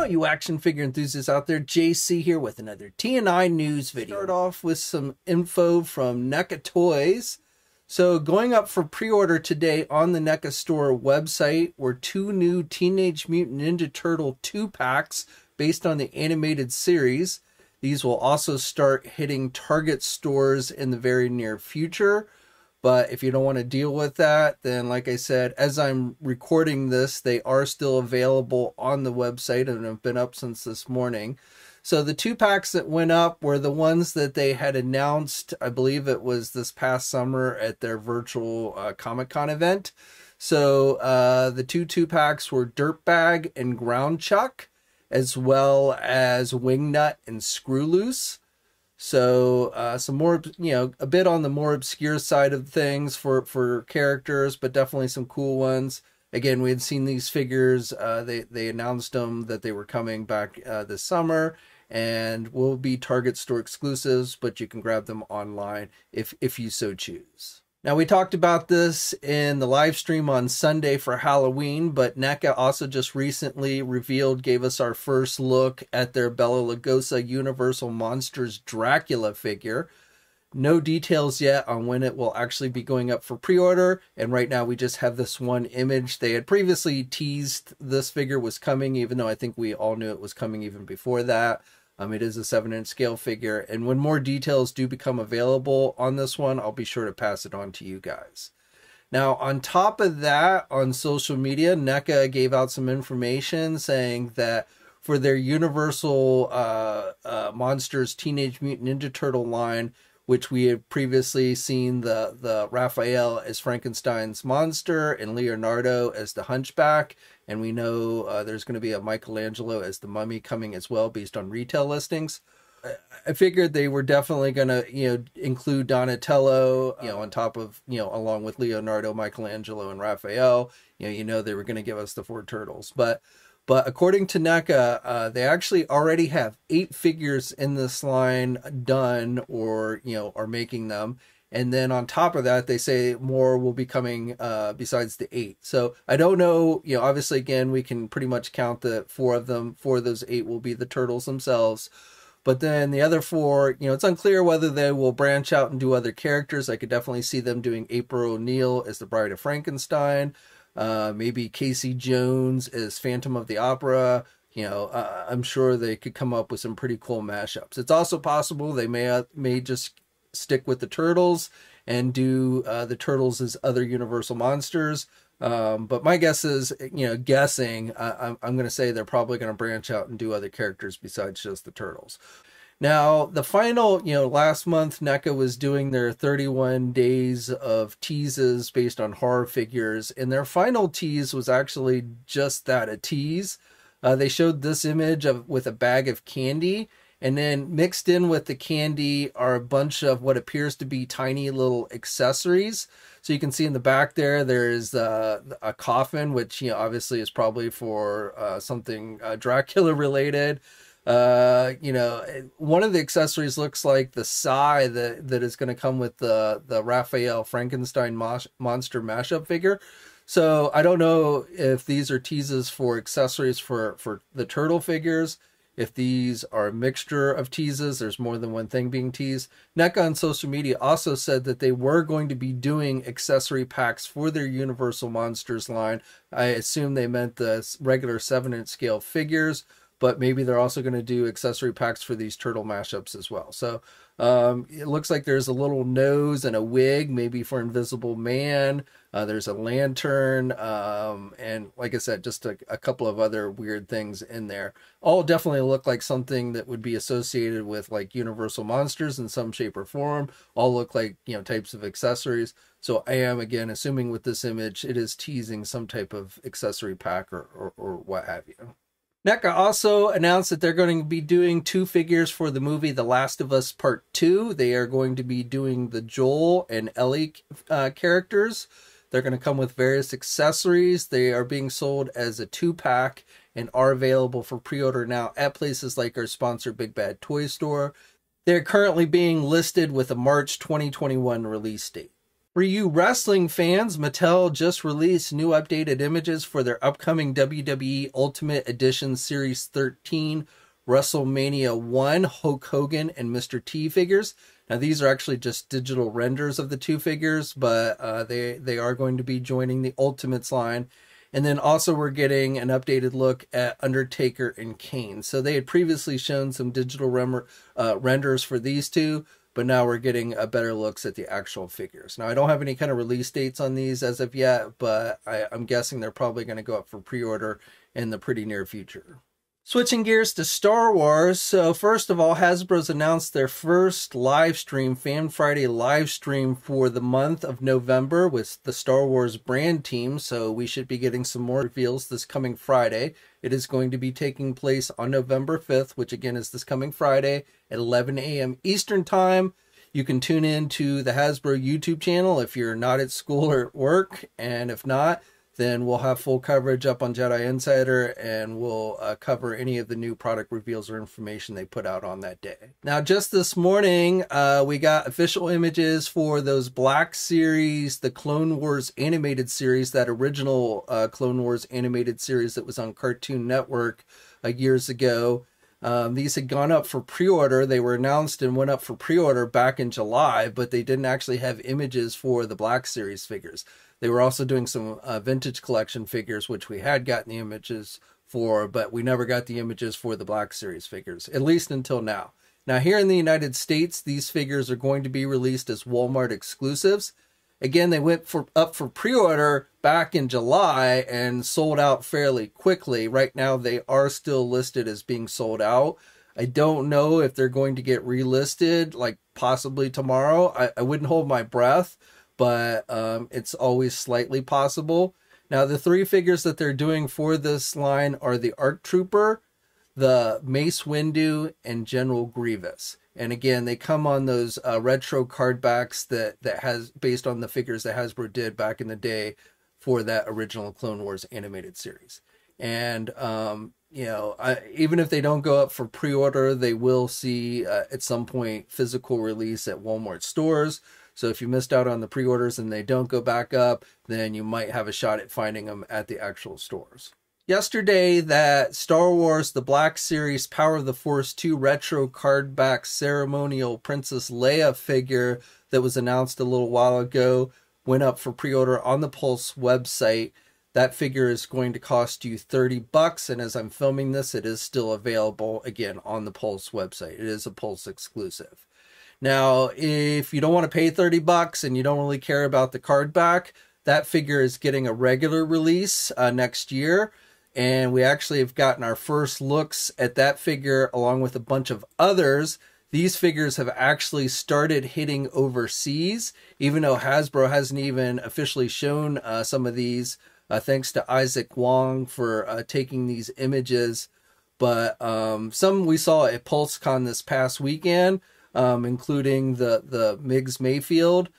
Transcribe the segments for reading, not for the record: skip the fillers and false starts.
Hello, you action figure enthusiasts out there. JC here with another TNINews video. Start off with some info from NECA Toys. So going up for pre-order today on the NECA store website were 2 new Teenage Mutant Ninja Turtle 2-packs based on the animated series. These will also start hitting Target stores in the very near future. But if you don't want to deal with that, then like I said, as I'm recording this, they are still available on the website and have been up since this morning. So the 2-packs that went up were the ones that they had announced, I believe it was this past summer at their virtual Comic-Con event. So the 2-packs were Dirtbag and Ground Chuck, as well as Wingnut and Screw Loose. So some more, a bit on the more obscure side of things for characters, but definitely some cool ones. Again, we had seen these figures. They announced them that they were coming back this summer and will be Target store exclusives, but you can grab them online if you so choose. Now, we talked about this in the live stream on Sunday for Halloween, but NECA also just recently gave us our first look at their Bela Lugosi Universal Monsters Dracula figure. No details yet on when it will actually be going up for pre-order, and right now we just have this one image. They had previously teased this figure was coming, even though I think we all knew it was coming even before that. It is a 7-inch scale figure, and when more details do become available on this one, I'll be sure to pass it on to you guys. Now, on top of that, on social media, NECA gave out some information saying that for their Universal Monsters Teenage Mutant Ninja Turtle line, which we had previously seen the Raphael as Frankenstein's monster and Leonardo as the Hunchback, and we know there's going to be a Michelangelo as the Mummy coming as well based on retail listings. I figured they were definitely going to, include Donatello, on top of, along with Leonardo, Michelangelo, and Raphael. They were going to give us the 4 turtles. But according to NECA, they actually already have 8 figures in this line done or, are making them. And then on top of that, they say more will be coming besides the 8. So I don't know, obviously, again, we can pretty much count the 4 of them. 4 of those 8 will be the turtles themselves. But then the other 4, it's unclear whether they will branch out and do other characters. I could definitely see them doing April O'Neil as the Bride of Frankenstein. Maybe Casey Jones as Phantom of the Opera. I'm sure they could come up with some pretty cool mashups. It's also possible they may just stick with the turtles and do the turtles as other Universal monsters. But my guess is, guessing, I'm going to say they're probably going to branch out and do other characters besides just the turtles. Now, the final, last month, NECA was doing their 31 days of teases based on horror figures, and their final tease was actually just that, a tease. They showed this image with a bag of candy, and then mixed in with the candy are a bunch of what appears to be tiny little accessories. So you can see in the back there's a coffin, which, obviously is probably for something Dracula related. One of the accessories looks like the sai that is going to come with the Raphael Frankenstein monster mashup figure. So I don't know if these are teases for accessories for the turtle figures. If these are a mixture of teases, there's more than one thing being teased. NECA on social media also said that they were going to be doing accessory packs for their Universal Monsters line. I assume they meant the regular 7-inch scale figures, but maybe they're also going to do accessory packs for these turtle mashups as well. So it looks like there's a little nose and a wig, maybe for Invisible Man. There's a lantern, and like I said, just a couple of other weird things in there. All definitely look like something that would be associated with like Universal Monsters in some shape or form. All look like, types of accessories. So I am, again, assuming with this image, it is teasing some type of accessory pack or what have you. NECA also announced that they're going to be doing 2 figures for the movie The Last of Us Part 2. They are going to be doing the Joel and Ellie characters. They're going to come with various accessories. They are being sold as a 2-pack and are available for pre-order now at places like our sponsor Big Bad Toy Store. They're currently being listed with a March 2021 release date. For you wrestling fans, Mattel just released new updated images for their upcoming WWE Ultimate Edition Series 13 WrestleMania 1 Hulk Hogan and Mr. T figures. Now these are actually just digital renders of the two figures, but they are going to be joining the Ultimates line. And then also we're getting an updated look at Undertaker and Kane. So they had previously shown some digital renders for these two, but now we're getting a better looks at the actual figures. Now, I don't have any kind of release dates on these as of yet, but I'm guessing they're probably going to go up for pre-order in the pretty near future. Switching gears to Star Wars. So first of all, Hasbro's announced their first live stream, Fan Friday live stream for the month of November with the Star Wars brand team. So we should be getting some more reveals this coming Friday. It is going to be taking place on November 5th, which again is this coming Friday at 11 a.m. Eastern Time. You can tune in to the Hasbro YouTube channel if you're not at school or at work. And if not, then we'll have full coverage up on Jedi Insider, and we'll cover any of the new product reveals or information they put out on that day. Now, just this morning, we got official images for those Black series, the Clone Wars animated series, that original Clone Wars animated series that was on Cartoon Network years ago. These had gone up for pre-order. They were announced and went up for pre-order back in July, but they didn't actually have images for the Black series figures. They were also doing some vintage collection figures, which we had gotten the images for, but we never got the images for the Black series figures, at least until now. Now, here in the United States, these figures are going to be released as Walmart exclusives. Again, they went up for pre-order back in July and sold out fairly quickly. Right now, they are still listed as being sold out. I don't know if they're going to get relisted, like possibly tomorrow. I wouldn't hold my breath, but it's always slightly possible. Now, the three figures that they're doing for this line are the ARC Trooper, the Mace Windu, and General Grievous. And again, they come on those retro card backs that has based on the figures that Hasbro did back in the day for that original Clone Wars animated series. And you know, even if they don't go up for pre-order, they will see at some point physical release at Walmart stores. So if you missed out on the pre-orders and they don't go back up, then you might have a shot at finding them at the actual stores. Yesterday, that Star Wars The Black Series Power of the Force 2 retro card back ceremonial Princess Leia figure that was announced a little while ago went up for pre-order on the Pulse website. That figure is going to cost you $30, and as I'm filming this, it is still available again on the Pulse website. It is a Pulse exclusive. Now, if you don't want to pay $30 and you don't really care about the card back, that figure is getting a regular release next year. And we actually have gotten our first looks at that figure along with a bunch of others. These figures have actually started hitting overseas, even though Hasbro hasn't even officially shown some of these. Thanks to Isaac Wong for taking these images. But some we saw at PulseCon this past weekend, including the Miggs Mayfield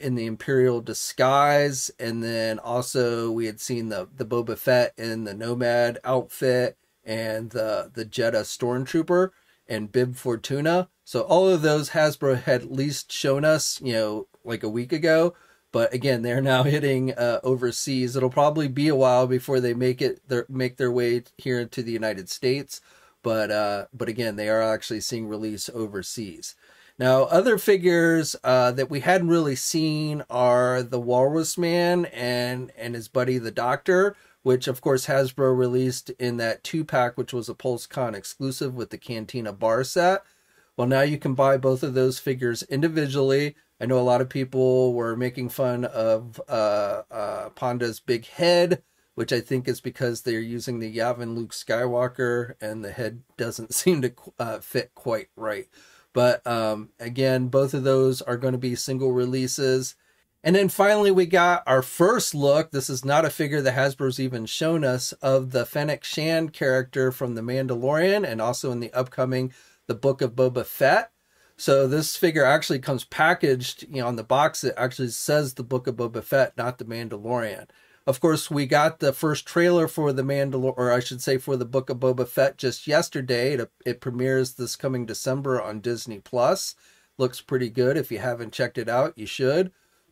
in the Imperial disguise. And then also we had seen the Boba Fett in the Nomad outfit and the Jedha Stormtrooper and Bib Fortuna. So all of those Hasbro had at least shown us, you know, like a week ago. But again, they're now hitting overseas. It'll probably be a while before they make their way here into the United States. But again, they are actually seeing release overseas. Now, other figures that we hadn't really seen are the Walrus Man and his buddy, the Doctor, which of course Hasbro released in that 2-pack, which was a PulseCon exclusive with the Cantina bar set. Well, now you can buy both of those figures individually. I know a lot of people were making fun of Panda's big head, which I think is because they're using the Yavin Luke Skywalker, and the head doesn't seem to fit quite right. But again, both of those are going to be single releases. And then finally, we got our first look. This is not a figure that Hasbro's even shown us, of the Fennec Shand character from The Mandalorian, and also in the upcoming The Book of Boba Fett. So this figure actually comes packaged, you know, on the box. It actually says The Book of Boba Fett, not The Mandalorian. Of course, we got the first trailer for the or I should say for The Book of Boba Fett just yesterday. It premieres this coming December on Disney Plus. Looks pretty good. If you haven't checked it out, you should.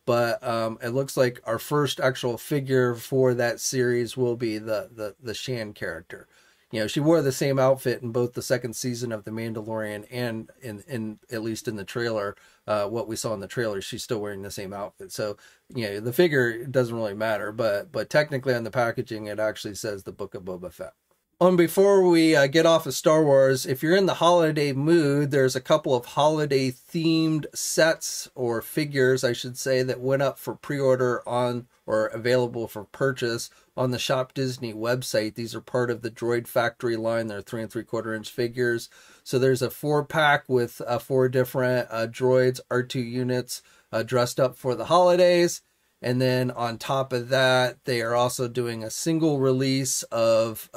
but it looks like our first actual figure for that series will be the Shan character. You know, she wore the same outfit in both the second season of The Mandalorian and in at least in the trailer, what we saw in the trailer, she's still wearing the same outfit. So, you know, the figure doesn't really matter, but technically on the packaging, it actually says the Book of Boba Fett. And before we get off of Star Wars, if you're in the holiday mood, there's a couple of holiday themed sets or figures, I should say, that went up for pre-order on or available for purchase on the Shop Disney website. These are part of the Droid Factory line. They're 3 3/4 inch figures. So there's a 4-pack with 4 different droids, R2 units dressed up for the holidays. And then on top of that, they are also doing a single release of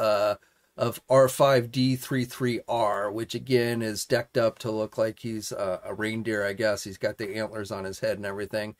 R5D33R, which again is decked up to look like he's a reindeer, I guess. He's got the antlers on his head and everything.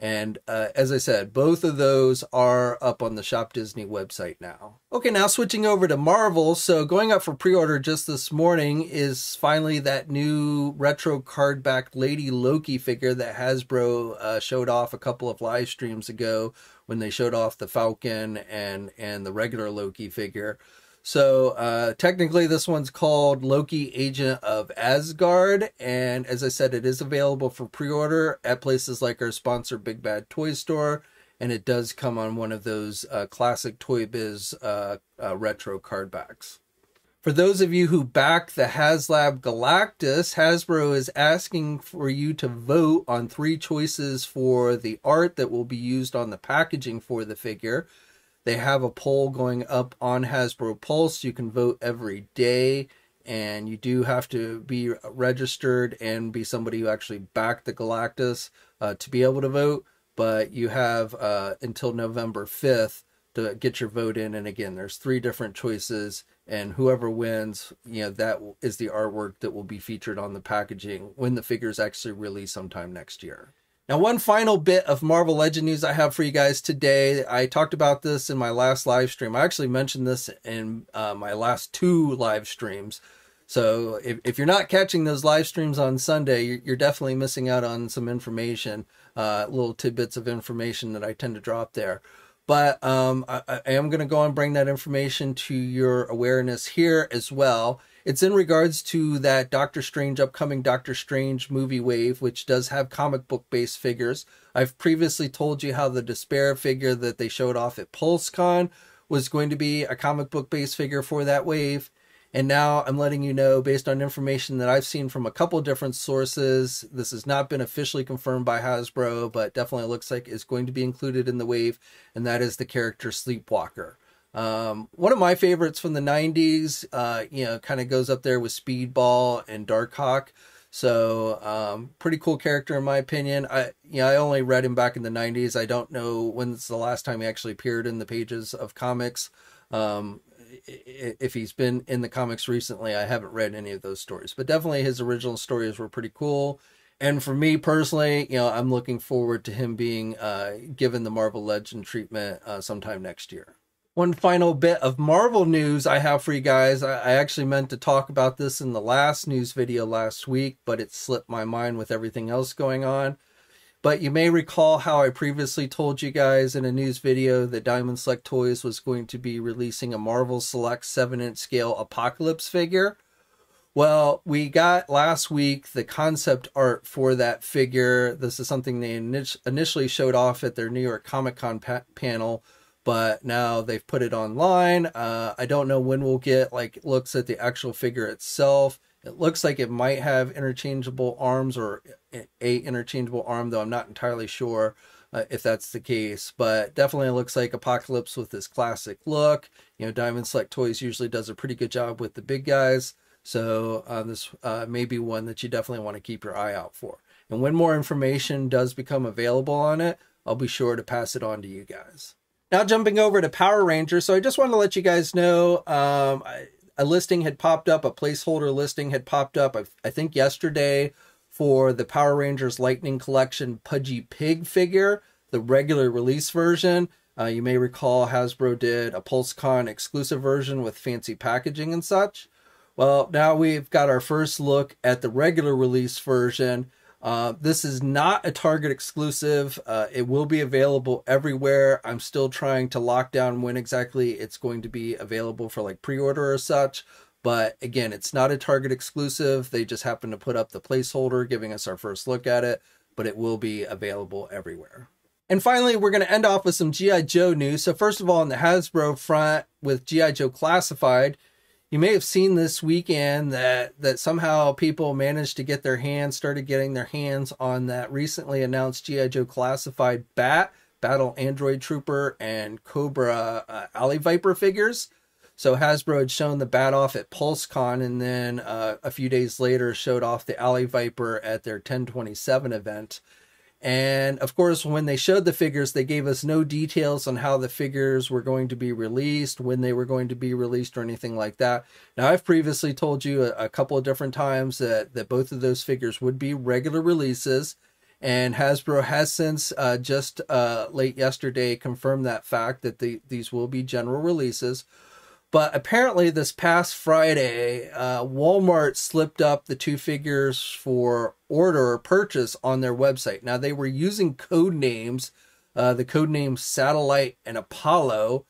And as I said, both of those are up on the Shop Disney website now. Okay, now switching over to Marvel. So going up for pre-order just this morning is finally that new retro card back Lady Loki figure that Hasbro showed off a couple of live streams ago when they showed off the Falcon and the regular Loki figure. So technically this one's called Loki Agent of Asgard, and as I said, it is available for pre-order at places like our sponsor Big Bad Toy Store, and it does come on one of those classic Toy Biz retro card backs. For those of you who back the Haslab Galactus, Hasbro is asking for you to vote on 3 choices for the art that will be used on the packaging for the figure. They have a poll going up on Hasbro Pulse. You can vote every day, and you do have to be registered and be somebody who actually backed the Galactus to be able to vote. But you have until November 5th to get your vote in. And again, there's 3 different choices, and whoever wins, you know, that is the artwork that will be featured on the packaging when the figures actually release sometime next year. Now, one final bit of Marvel Legend news I have for you guys today. I talked about this in my last live stream. I actually mentioned this in my last 2 live streams. So if you're not catching those live streams on Sunday, you're definitely missing out on some information, little tidbits of information that I tend to drop there. But I am going to go and bring that information to your awareness here as well. It's in regards to that upcoming Doctor Strange movie wave, which does have comic book based figures. I've previously told you how the Despair figure that they showed off at PulseCon was going to be a comic book based figure for that wave. And now I'm letting you know, based on information that I've seen from a couple different sources, this has not been officially confirmed by Hasbro, but definitely looks like it's going to be included in the wave, and that is the character Sleepwalker. One of my favorites from the 90s, you know, kind of goes up there with Speedball and Darkhawk. So, pretty cool character in my opinion. I only read him back in the 90s. I don't know when's the last time he actually appeared in the pages of comics. If he's been in the comics recently, I haven't read any of those stories, but definitely his original stories were pretty cool. And for me personally, you know, I'm looking forward to him being given the Marvel Legend treatment sometime next year. One final bit of Marvel news I have for you guys. I actually meant to talk about this in the last news video last week, but it slipped my mind with everything else going on. But you may recall how I previously told you guys in a news video that Diamond Select Toys was going to be releasing a Marvel Select 7-inch scale Apocalypse figure. Well, we got last week the concept art for that figure. This is something they initially showed off at their New York Comic Con panel, but now they've put it online. I don't know when we'll get like looks at the actual figure itself. It looks like it might have interchangeable arms or a interchangeable arm, though I'm not entirely sure if that's the case. But definitely looks like Apocalypse with this classic look. You know, Diamond Select Toys usually does a pretty good job with the big guys. So this may be one that you definitely want to keep your eye out for. And when more information does become available on it, I'll be sure to pass it on to you guys. Now jumping over to Power Rangers. So I just want to let you guys know a listing had popped up, a placeholder listing had popped up, I think yesterday, for the Power Rangers Lightning Collection Pudgy Pig figure, the regular release version. You may recall Hasbro did a PulseCon exclusive version with fancy packaging and such. Well, now we've got our first look at the regular release version. This is not a Target exclusive. It will be available everywhere. I'm still trying to lock down when exactly it's going to be available for like pre-order or such. But again, it's not a Target exclusive. They just happen to put up the placeholder, giving us our first look at it, but it will be available everywhere. And finally, we're going to end off with some G.I. Joe news. So first of all, on the Hasbro front with G.I. Joe Classified, you may have seen this weekend that somehow people managed to get their hands, started getting their hands on that recently announced G.I. Joe Classified B.A.T, Battle Android Trooper, and Cobra Alley Viper figures. So Hasbro had shown the B.A.T off at PulseCon, and then a few days later showed off the Alley Viper at their 10/27 event. And of course, when they showed the figures, they gave us no details on how the figures were going to be released, when they were going to be released, or anything like that. Now, I've previously told you a couple of different times that both of those figures would be regular releases. And Hasbro has since just late yesterday confirmed that fact, that these will be general releases. But apparently this past Friday, Walmart slipped up the two figures for order or purchase on their website. Now, they were using code names, the code names Satellite and Apollo.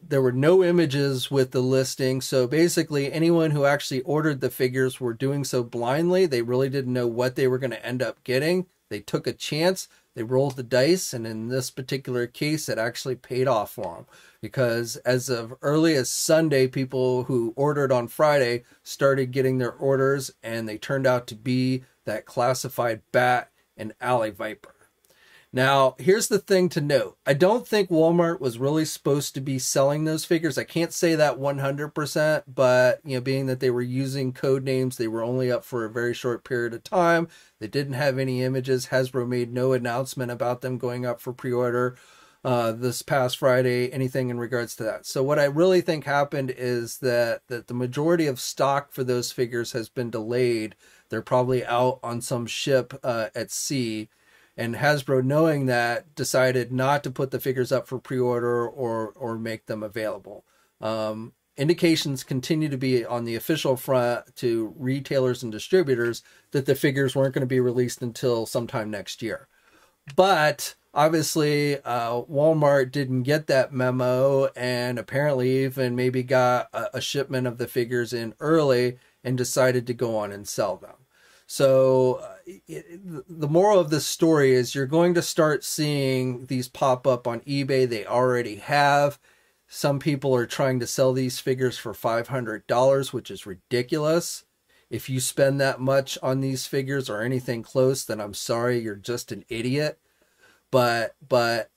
There were no images with the listing. So basically, anyone who actually ordered the figures were doing so blindly. They really didn't know what they were going to end up getting. They took a chance. They rolled the dice, and in this particular case, it actually paid off for them. Because as of early as Sunday, people who ordered on Friday started getting their orders, and they turned out to be that classified B.A.T and Alley Viper. Now, here's the thing to note. I don't think Walmart was really supposed to be selling those figures. I can't say that 100%, but you know, being that they were using code names, they were only up for a very short period of time. They didn't have any images. Hasbro made no announcement about them going up for pre-order this past Friday, anything in regards to that. So what I really think happened is that the majority of stock for those figures has been delayed. They're probably out on some ship at sea. And Hasbro, knowing that, decided not to put the figures up for pre-order or make them available. Indications continue to be on the official front to retailers and distributors that the figures weren't going to be released until sometime next year. But obviously, Walmart didn't get that memo, and apparently even maybe got a shipment of the figures in early and decided to go on and sell them. So the moral of this story is you're going to start seeing these pop up on eBay. They already have. Some people are trying to sell these figures for $500, which is ridiculous. If you spend that much on these figures or anything close, then I'm sorry, you're just an idiot. But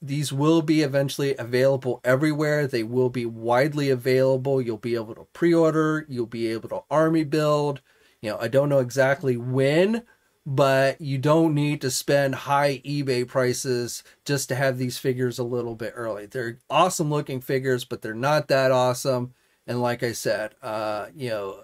these will be eventually available everywhere. They will be widely available. You'll be able to pre-order. You'll be able to army build. You know, I don't know exactly when, but you don't need to spend high eBay prices just to have these figures a little bit early. They're awesome looking figures, but they're not that awesome. And like I said, you know,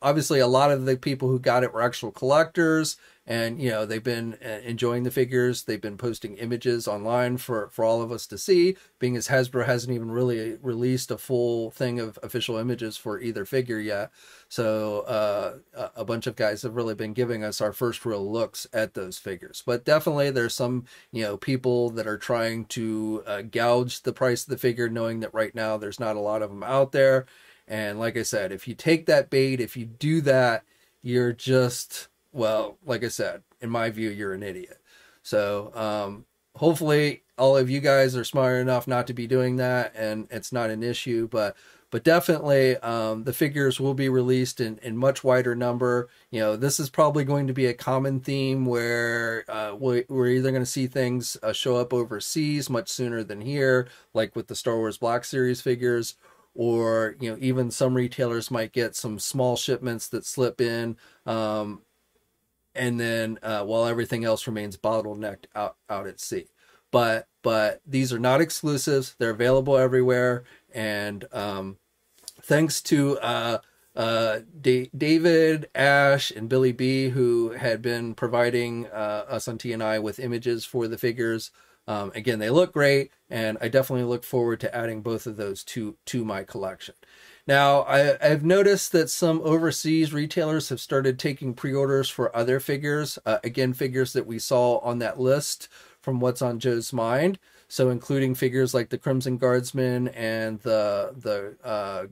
obviously a lot of the people who got it were actual collectors, and you know, they've been enjoying the figures. They've been posting images online for all of us to see, being as Hasbro hasn't even really released a full thing of official images for either figure yet. So a bunch of guys have really been giving us our first real looks at those figures. But definitely there's some, you know, people that are trying to gouge the price of the figure, knowing that right now there's not a lot of them out there. And like I said, if you take that bait, if you do that, you're just, well, like I said, in my view, you're an idiot. So hopefully all of you guys are smart enough not to be doing that, and it's not an issue. But definitely the figures will be released in much wider number. You know, this is probably going to be a common theme where we're either going to see things show up overseas much sooner than here, like with the Star Wars Black Series figures. Or, you know, even some retailers might get some small shipments that slip in, and then while everything else remains bottlenecked out at sea. But these are not exclusives. They're available everywhere. And thanks to David, Ash, and Billy B, who had been providing us on TNI with images for the figures. Again, they look great, and I definitely look forward to adding both of those to my collection. Now, I've noticed that some overseas retailers have started taking pre-orders for other figures. Again, figures that we saw on that list from What's on Joe's Mind. So including figures like the Crimson Guardsman and the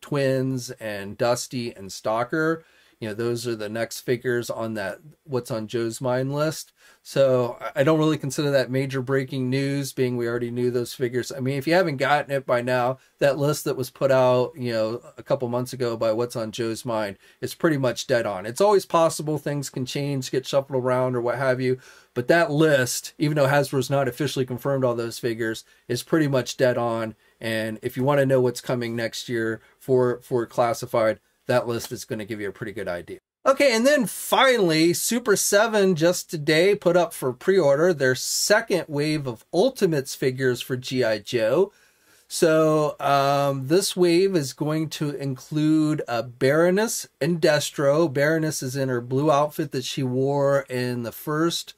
twins and Dusty and Stalker. You know, those are the next figures on that What's on Joe's Mind list. So I don't really consider that major breaking news, being we already knew those figures. I mean, if you haven't gotten it by now, that list that was put out, you know, a couple months ago by What's on Joe's Mind is pretty much dead on. It's always possible things can change, get shuffled around or what have you. But that list, even though Hasbro's not officially confirmed all those figures, is pretty much dead on. And if you want to know what's coming next year for classified, that list is going to give you a pretty good idea. Okay, and then finally, Super 7 just today put up for pre-order their second wave of Ultimates figures for G.I. Joe. So this wave is going to include Baroness and Destro. Baroness is in her blue outfit that she wore in the first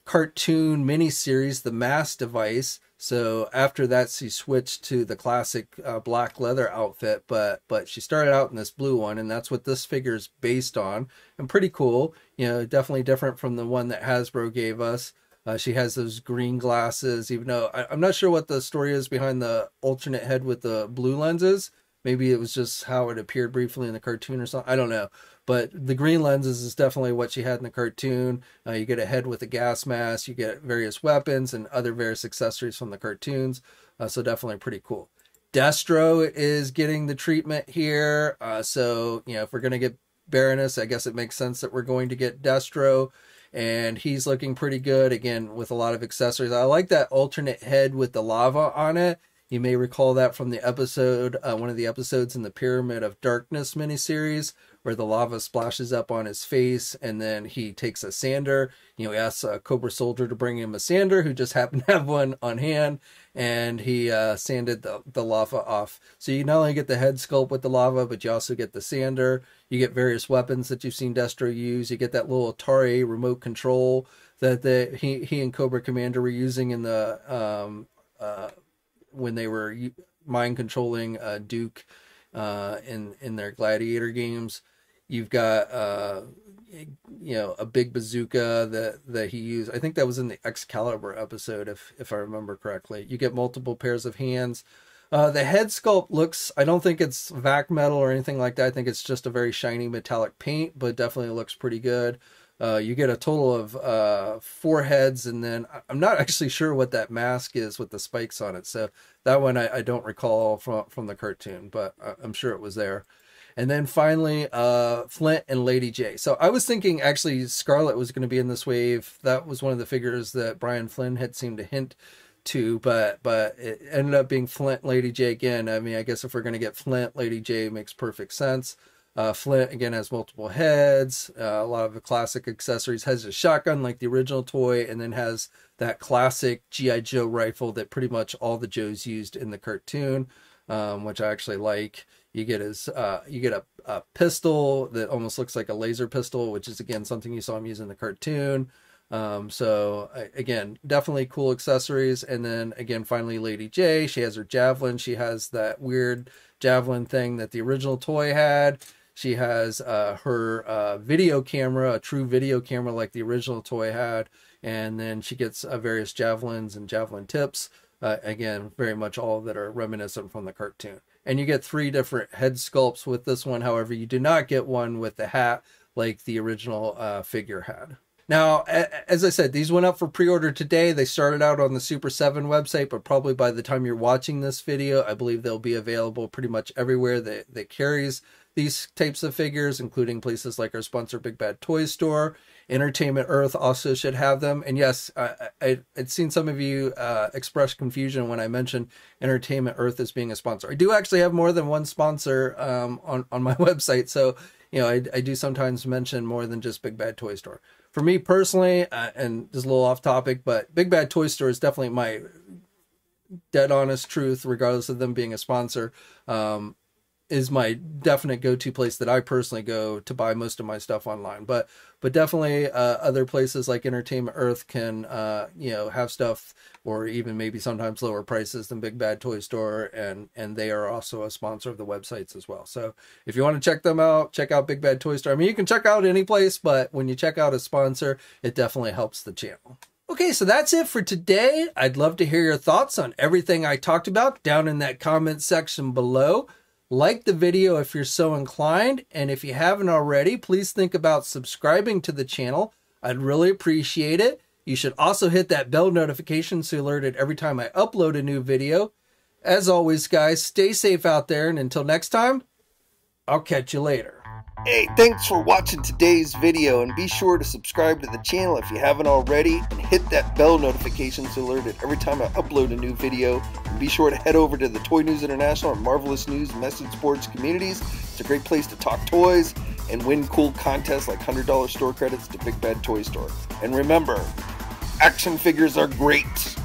cartoon miniseries, The Mass Device. So after that, she switched to the classic black leather outfit, but she started out in this blue one, and that's what this figure is based on. And pretty cool, you know, definitely different from the one that Hasbro gave us. She has those green glasses, even though I'm not sure what the story is behind the alternate head with the blue lenses. Maybe it was just how it appeared briefly in the cartoon or something. I don't know. But the green lenses is definitely what she had in the cartoon. You get a head with a gas mask. You get various weapons and other various accessories from the cartoons. So definitely pretty cool. Destro is getting the treatment here. So, you know, if we're going to get Baroness, I guess it makes sense that we're going to get Destro. And he's looking pretty good, again, with a lot of accessories. I like that alternate head with the lava on it. You may recall that from the episode, one of the episodes in the Pyramid of Darkness miniseries, where the lava splashes up on his face, and then he takes a sander. You know, he asks a Cobra Soldier to bring him a sander, who just happened to have one on hand, and he sanded the lava off. So you not only get the head sculpt with the lava, but you also get the sander. You get various weapons that you've seen Destro use. You get that little Atari remote control that he and Cobra Commander were using in the when they were mind controlling Duke in their Gladiator games. You've got you know, a big bazooka that he used. I think that was in the Excalibur episode, if I remember correctly. You get multiple pairs of hands. The head sculpt looks, I don't think it's vac metal or anything like that. I think it's just a very shiny metallic paint, but definitely looks pretty good. You get a total of 4 heads, and then I'm not actually sure what that mask is with the spikes on it. So that one I don't recall from the cartoon, but I'm sure it was there. And then finally, Flint and Lady J. So I was thinking actually Scarlet was going to be in this wave. That was one of the figures that Brian Flynn had seemed to hint to, but it ended up being Flint, Lady J again. I mean, I guess if we're going to get Flint, Lady J makes perfect sense. Flint, again, has multiple heads, a lot of the classic accessories, has a shotgun like the original toy, and then has that classic G.I. Joe rifle that pretty much all the Joes used in the cartoon, which I actually like. You get a pistol that almost looks like a laser pistol, which is, again, something you saw him use in the cartoon. So again, definitely cool accessories. And then again, finally, Lady J, she has her javelin. She has that weird javelin thing that the original toy had. She has her video camera, a true video camera like the original toy had. And then she gets various javelins and javelin tips. Again, very much all that are reminiscent from the cartoon. And you get 3 different head sculpts with this one. However, you do not get one with the hat like the original figure had. Now, as I said, these went up for pre-order today. They started out on the Super 7 website, but probably by the time you're watching this video, I believe they'll be available pretty much everywhere that carries these types of figures, including places like our sponsor, Big Bad Toy Store. Entertainment Earth also should have them. And yes, I'd seen some of you express confusion when I mentioned Entertainment Earth as being a sponsor. I do actually have more than one sponsor on my website, so you know, I do sometimes mention more than just Big Bad Toy Store. For me personally, and this is a little off topic, but Big Bad Toy Store is definitely my dead honest truth, regardless of them being a sponsor. is my definite go-to place that I personally go to buy most of my stuff online. But definitely other places like Entertainment Earth can you know, have stuff, or even maybe sometimes lower prices than Big Bad Toy Store, and they are also a sponsor of the websites as well. So if you want to check them out, check out Big Bad Toy Store. I mean, you can check out any place, but when you check out a sponsor, it definitely helps the channel. Okay, so that's it for today. I'd love to hear your thoughts on everything I talked about down in that comment section below. Like the video if you're so inclined, and if you haven't already, please think about subscribing to the channel. I'd really appreciate it. You should also hit that bell notification so you're alerted every time I upload a new video. As always, guys, stay safe out there, and until next time, I'll catch you later. Hey, thanks for watching today's video, and be sure to subscribe to the channel if you haven't already, and hit that bell notification so you're alerted every time I upload a new video. And be sure to head over to the Toy News International and Marvelous News message boards communities. It's a great place to talk toys and win cool contests like $100 store credits to Big Bad Toy Store. And remember, action figures are great.